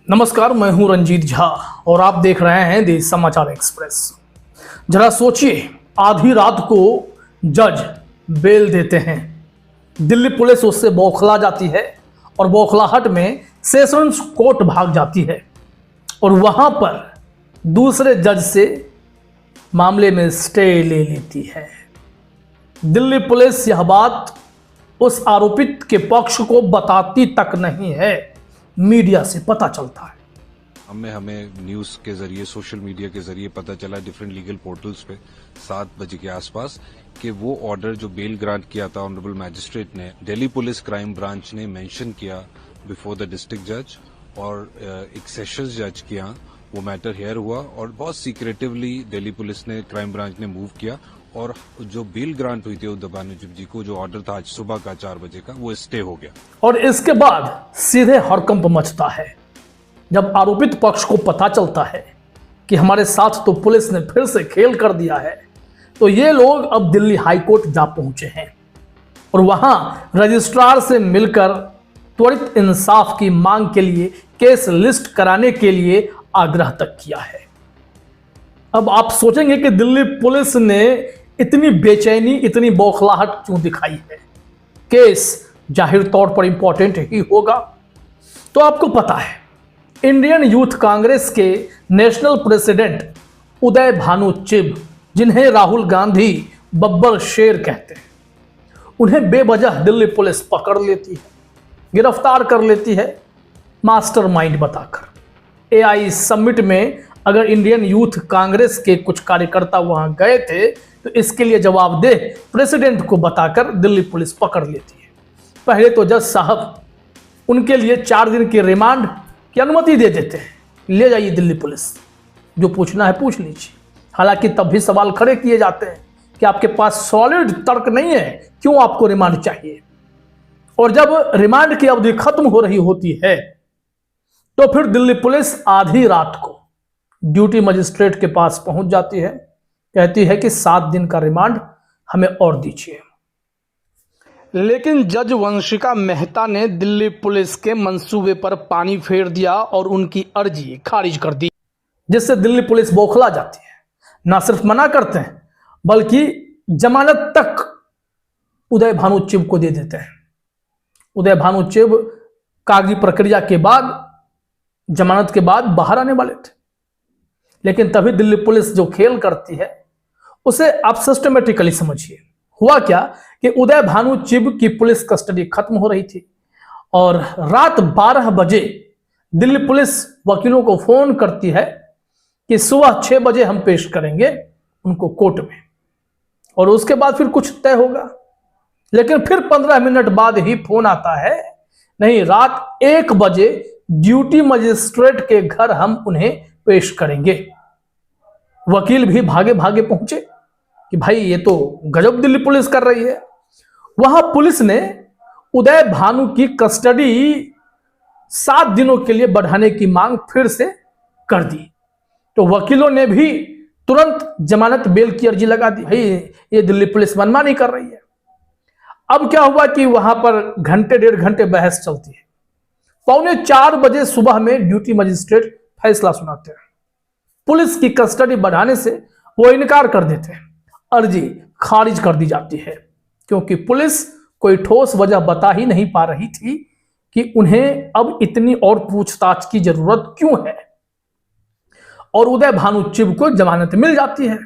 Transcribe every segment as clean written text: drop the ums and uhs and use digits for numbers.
नमस्कार, मैं हूं रंजीत झा और आप देख रहे हैं देश समाचार एक्सप्रेस। जरा सोचिए, आधी रात को जज बेल देते हैं, दिल्ली पुलिस उससे बौखला जाती है और बौखलाहट में सेशंस कोर्ट भाग जाती है और वहां पर दूसरे जज से मामले में स्टे ले लेती है। दिल्ली पुलिस यह बात उस आरोपित के पक्ष को बताती तक नहीं है, मीडिया से पता चलता है। हमें न्यूज के जरिए, सोशल मीडिया के जरिए पता चला डिफरेंट लीगल पोर्टल्स पे 7 बजे के आसपास कि वो ऑर्डर जो बेल ग्रांट किया था ऑनरेबल मैजिस्ट्रेट ने, दिल्ली पुलिस क्राइम ब्रांच ने मेंशन किया बिफोर द डिस्ट्रिक्ट जज और एक सेशंस जज के यहाँ वो मैटर हेयर हुआ और बहुत सीक्रेटिवली दिल्ली पुलिस ने, क्राइम ब्रांच ने मूव किया और जो बेल ग्रांट हुई थी उद्धव भानुचिब जी को, जो ऑर्डर था आज सुबह का 4 बजे का, वो स्टे हो गया। और इसके बाद सीधे हड़कंप मचता है जब आरोपित पक्ष को पता चलता है कि हमारे साथ तो पुलिस ने फिर से खेल कर दिया है, तो ये लोग अब दिल्ली हाईकोर्ट जा पहुंचे हैं और वहां रजिस्ट्रार से मिलकर त्वरित इंसाफ की मांग के लिए केस लिस्ट कराने के लिए आग्रह तक किया है। अब आप सोचेंगे कि दिल्ली पुलिस ने इतनी बेचैनी, इतनी बौखलाहट क्यों दिखाई है? केस जाहिर तौर पर इंपॉर्टेंट ही होगा। तो आपको पता है, इंडियन यूथ कांग्रेस के नेशनल प्रेसिडेंट उदय भानुचिब, जिन्हें राहुल गांधी बब्बर शेर कहते हैं, उन्हें बेवजह दिल्ली पुलिस पकड़ लेती है, गिरफ्तार कर लेती है मास्टरमाइंड बताकर। एआई समिट में अगर इंडियन यूथ कांग्रेस के कुछ कार्यकर्ता वहां गए थे तो इसके लिए जवाबदेह प्रेसिडेंट को बताकर दिल्ली पुलिस पकड़ लेती है। पहले तो जज साहब उनके लिए 4 दिन के रिमांड की अनुमति दे देते हैं, ले जाइए दिल्ली पुलिस, जो पूछना है पूछ लीजिए। हालांकि तब भी सवाल खड़े किए जाते हैं कि आपके पास सॉलिड तर्क नहीं है, क्यों आपको रिमांड चाहिए? और जब रिमांड की अवधि खत्म हो रही होती है तो फिर दिल्ली पुलिस आधी रात को ड्यूटी मजिस्ट्रेट के पास पहुंच जाती है, कहती है कि 7 दिन का रिमांड हमें और दीजिए। लेकिन जज वंशिका मेहता ने दिल्ली पुलिस के मंसूबे पर पानी फेर दिया और उनकी अर्जी खारिज कर दी, जिससे दिल्ली पुलिस बौखला जाती है। ना सिर्फ मना करते हैं बल्कि जमानत तक उदय भानुचिब को दे देते हैं। उदय भानुचिब कागजी प्रक्रिया के बाद, जमानत के बाद बाहर आने वाले थे, लेकिन तभी दिल्ली पुलिस जो खेल करती है उसे आप सिस्टमेटिकली समझिए। हुआ क्या कि उदय भानुचिब की पुलिस कस्टडी खत्म हो रही थी और रात 12 बजे दिल्ली पुलिस वकीलों को फोन करती है कि सुबह 6 बजे हम पेश करेंगे उनको कोर्ट में और उसके बाद फिर कुछ तय होगा। लेकिन फिर 15 मिनट बाद ही फोन आता है, नहीं, रात 1 बजे ड्यूटी मजिस्ट्रेट के घर हम उन्हें पेश करेंगे। वकील भी भागे भागे पहुंचे कि भाई ये तो गजब दिल्ली पुलिस कर रही है। वहां पुलिस ने उदय भानु की कस्टडी 7 दिनों के लिए बढ़ाने की मांग फिर से कर दी, तो वकीलों ने भी तुरंत जमानत बेल की अर्जी लगा दी। भाई ये दिल्ली पुलिस मनमानी कर रही है। अब क्या हुआ कि वहां पर घंटे 1.5 घंटे बहस चलती है। 3:45 बजे सुबह में ड्यूटी मजिस्ट्रेट फैसला सुनाते हैं। पुलिस की कस्टडी बढ़ाने से वो इनकार कर देते हैं, अर्जी खारिज कर दी जाती है, क्योंकि पुलिस कोई ठोस वजह बता ही नहीं पा रही थी कि उन्हें अब इतनी और पूछताछ की जरूरत क्यों है। और उदय भानुचिब को जमानत मिल जाती है।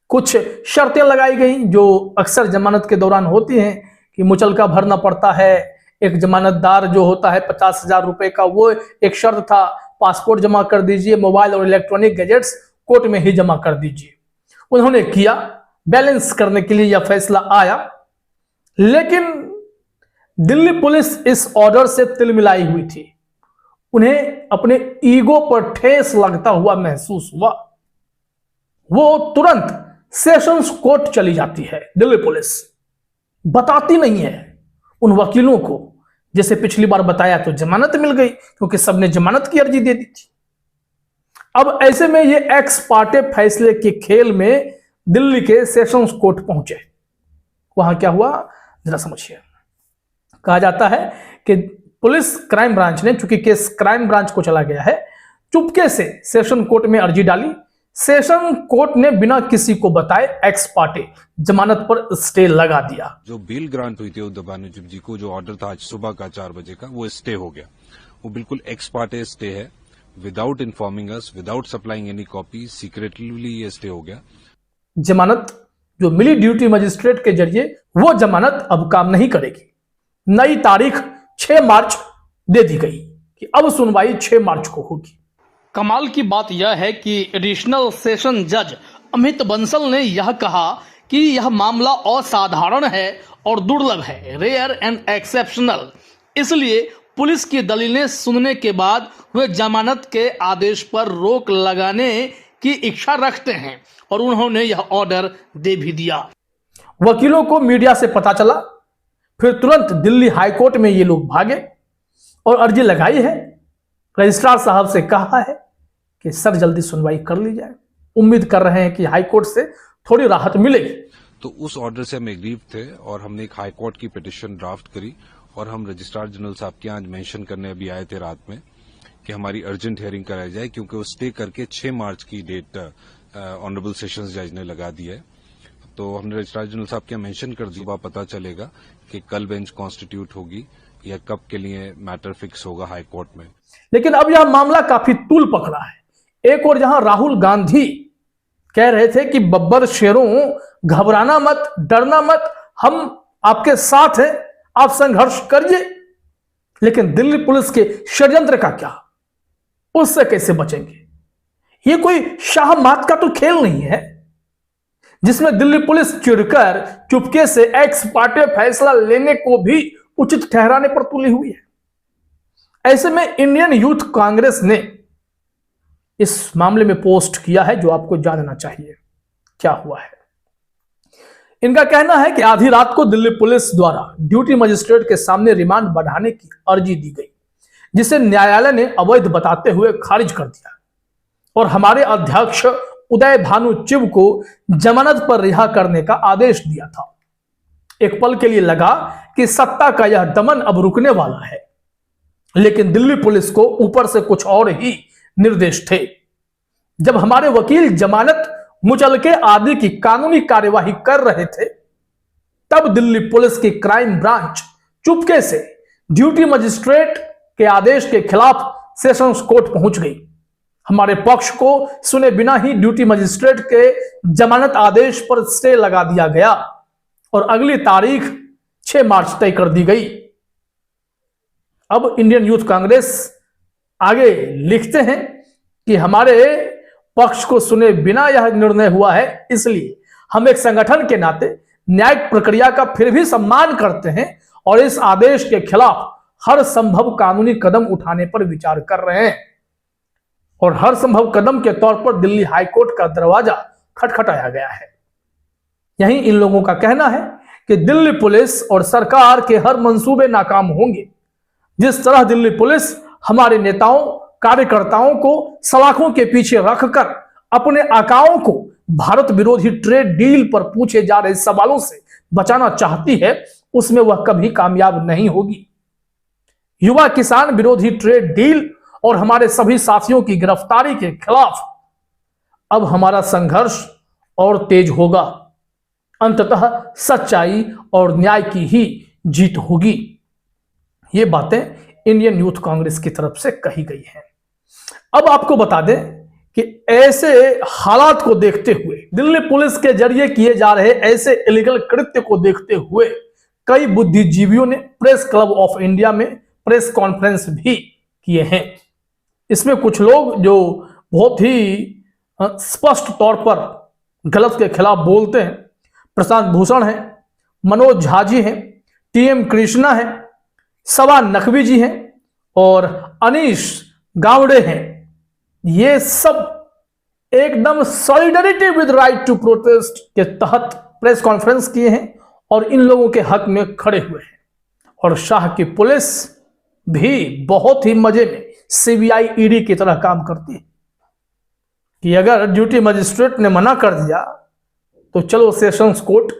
कुछ शर्तें लगाई गई जो अक्सर जमानत के दौरान होती हैं कि मुचलका भरना पड़ता है, एक जमानतदार जो होता है 50,000 रुपए का, वो एक शर्त था, पासपोर्ट जमा कर दीजिए, मोबाइल और इलेक्ट्रॉनिक गैजेट्स कोर्ट में ही जमा कर दीजिए। उन्होंने किया, बैलेंस करने के लिए यह फैसला आया। लेकिन दिल्ली पुलिस इस ऑर्डर से तिलमिलाई हुई थी। उन्हें अपने ईगो पर ठेस लगता हुआ महसूस हुआ। वो तुरंत सेशंस कोर्ट चली जाती है। दिल्ली पुलिस बताती नहीं है उन वकीलों को, जैसे पिछली बार बताया तो जमानत मिल गई क्योंकि सबने जमानत की अर्जी दे दी थी। अब ऐसे में ये एक्स पार्टे फैसले के खेल में दिल्ली के सेशंस कोर्ट पहुंचे। वहां क्या हुआ जरा समझिए। कहा जाता है कि पुलिस क्राइम ब्रांच ने, चूंकि केस क्राइम ब्रांच को चला गया है, चुपके से सेशन कोर्ट में अर्जी डाली। सेशन कोर्ट ने बिना किसी को बताए एक्स पार्टी जमानत पर स्टे लगा दिया। जो बेल ग्रांट हुई थी उद्धव बनर्जी जी को, जो ऑर्डर था आज सुबह का 4 बजे का, वो स्टे हो गया। वो बिल्कुल एक्स पार्टी स्टे है, without informing us, without supplying any copy, secretly ये स्टे हो गया। जमानत जो मिली ड्यूटी मजिस्ट्रेट के जरिए, वो जमानत अब काम नहीं करेगी। नई तारीख 6 मार्च दे दी गई कि अब सुनवाई 6 मार्च को होगी। कमाल की बात यह है कि एडिशनल सेशन जज अमित बंसल ने यह कहा कि यह मामला असाधारण है और दुर्लभ है, रेयर एंड एक्सेप्शनल। इसलिए पुलिस की दलीलें सुनने के बाद वे जमानत के आदेश पर रोक लगाने की इच्छा रखते हैं और उन्होंने यह ऑर्डर दे भी दिया। वकीलों को मीडिया से पता चला, फिर तुरंत दिल्ली हाईकोर्ट में ये लोग भागे और अर्जी लगाई है। रजिस्ट्रार साहब से कहा है कि सर जल्दी सुनवाई कर ली जाए। उम्मीद कर रहे हैं कि हाईकोर्ट से थोड़ी राहत मिलेगी। तो उस ऑर्डर से हम एग्रीव थे और हमने एक हाईकोर्ट की पिटिशन ड्राफ्ट करी और हम रजिस्ट्रार जनरल साहब के आज मेंशन करने अभी आए थे रात में कि हमारी अर्जेंट हियरिंग कराई जाए, क्योंकि वो स्टे करके 6 मार्च की डेट ऑनरेबल सेशंस जज ने लगा दी है। तो हमने रजिस्ट्रार जनरल साहब के मेंशन कर दिया, पता चलेगा कि कल बेंच कॉन्स्टिट्यूट होगी या कब के लिए मैटर फिक्स होगा हाई कोर्ट में। लेकिन अब यह मामला काफी तूल पकड़ा है। एक और जहां राहुल गांधी कह रहे थे कि बब्बर शेरों घबराना मत, डरना मत, हम आपके साथ हैं, आप संघर्ष करिए, लेकिन दिल्ली पुलिस के षड्यंत्र का क्या, उससे कैसे बचेंगे? ये कोई शाह मात का तो खेल नहीं है जिसमें दिल्ली पुलिस चिढ़कर चुपके से एक्स पार्टी फैसला लेने को भी उचित ठहराने पर तुली हुई है। ऐसे में इंडियन यूथ कांग्रेस ने इस मामले में पोस्ट किया है जो आपको जानना चाहिए। क्या हुआ है? इनका कहना है कि आधी रात को दिल्ली पुलिस द्वारा ड्यूटी मजिस्ट्रेट के सामने रिमांड बढ़ाने की अर्जी दी गई, जिसे न्यायालय ने अवैध बताते हुए खारिज कर दिया और हमारे अध्यक्ष उदय भानु चिब को जमानत पर रिहा करने का आदेश दिया था। एक पल के लिए लगा कि सत्ता का यह दमन अब रुकने वाला है, लेकिन दिल्ली पुलिस को ऊपर से कुछ और ही निर्देश थे। जब हमारे वकील जमानत, मुचलके आदि की कानूनी कार्यवाही कर रहे थे, तब दिल्ली पुलिस की क्राइम ब्रांच चुपके से ड्यूटी मजिस्ट्रेट के आदेश के खिलाफ सेशंस कोर्ट पहुंच गई। हमारे पक्ष को सुने बिना ही ड्यूटी मजिस्ट्रेट के जमानत आदेश पर स्टे लगा दिया गया और अगली तारीख 6 मार्च तय कर दी गई। अब इंडियन यूथ कांग्रेस आगे लिखते हैं कि हमारे पक्ष को सुने बिना यह निर्णय हुआ है, इसलिए हम एक संगठन के नाते न्यायिक प्रक्रिया का फिर भी सम्मान करते हैं और इस आदेश के खिलाफ हर संभव कानूनी कदम उठाने पर विचार कर रहे हैं। और हर संभव कदम के तौर पर दिल्ली हाईकोर्ट का दरवाजा खटखटाया गया है। यही इन लोगों का कहना है कि दिल्ली पुलिस और सरकार के हर मंसूबे नाकाम होंगे। जिस तरह दिल्ली पुलिस हमारे नेताओं, कार्यकर्ताओं को सलाखों के पीछे रखकर अपने आकाओं को भारत विरोधी ट्रेड डील पर पूछे जा रहे सवालों से बचाना चाहती है, उसमें वह कभी कामयाब नहीं होगी। युवा किसान विरोधी ट्रेड डील और हमारे सभी साथियों की गिरफ्तारी के खिलाफ अब हमारा संघर्ष और तेज होगा। अंततः सच्चाई और न्याय की ही जीत होगी। ये बातें इंडियन यूथ कांग्रेस की तरफ से कही गई हैं। अब आपको बता दें कि ऐसे हालात को देखते हुए, दिल्ली पुलिस के जरिए किए जा रहे ऐसे इलीगल कृत्य को देखते हुए कई बुद्धिजीवियों ने प्रेस क्लब ऑफ इंडिया में प्रेस कॉन्फ्रेंस भी किए हैं। इसमें कुछ लोग जो बहुत ही स्पष्ट तौर पर गलत के खिलाफ बोलते हैं, प्रशांत भूषण हैं, मनोज झा जी हैं, टीएम कृष्णा हैं, सवा नकवी जी हैं और अनीश गावड़े हैं। ये सब एकदम solidarity with right to protest के तहत प्रेस कॉन्फ्रेंस किए हैं और इन लोगों के हक में खड़े हुए हैं। और शाह की पुलिस भी बहुत ही मजे में सीबीआई ईडी की तरह काम करती है कि अगर ड्यूटी मजिस्ट्रेट ने मना कर दिया तो चलो सेशंस कोर्ट,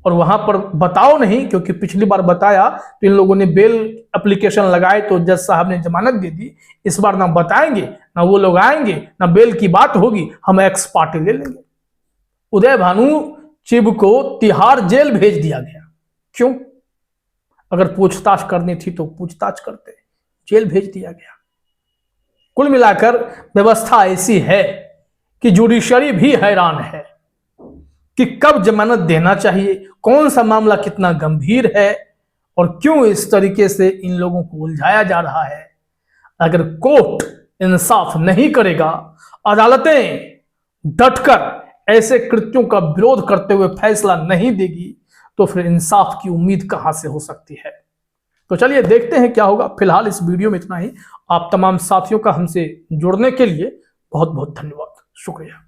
और वहां पर बताओ नहीं, क्योंकि पिछली बार बताया तो इन लोगों ने बेल एप्लीकेशन लगाए तो जज साहब ने जमानत दे दी। इस बार ना बताएंगे, ना वो लोग आएंगे, ना बेल की बात होगी, हम एक्स पार्टी ले लेंगे। उदय भानु चिब को तिहाड़ जेल भेज दिया गया। क्यों? अगर पूछताछ करनी थी तो पूछताछ करते, जेल भेज दिया गया। कुल मिलाकर व्यवस्था ऐसी है कि जुडिशरी भी हैरान है कि कब जमानत देना चाहिए, कौन सा मामला कितना गंभीर है और क्यों इस तरीके से इन लोगों को उलझाया जा रहा है। अगर कोर्ट इंसाफ नहीं करेगा, अदालतें डटकर ऐसे कृत्यों का विरोध करते हुए फैसला नहीं देगी, तो फिर इंसाफ की उम्मीद कहां से हो सकती है। तो चलिए देखते हैं क्या होगा। फिलहाल इस वीडियो में इतना ही। आप तमाम साथियों का हमसे जुड़ने के लिए बहुत बहुत धन्यवाद, शुक्रिया।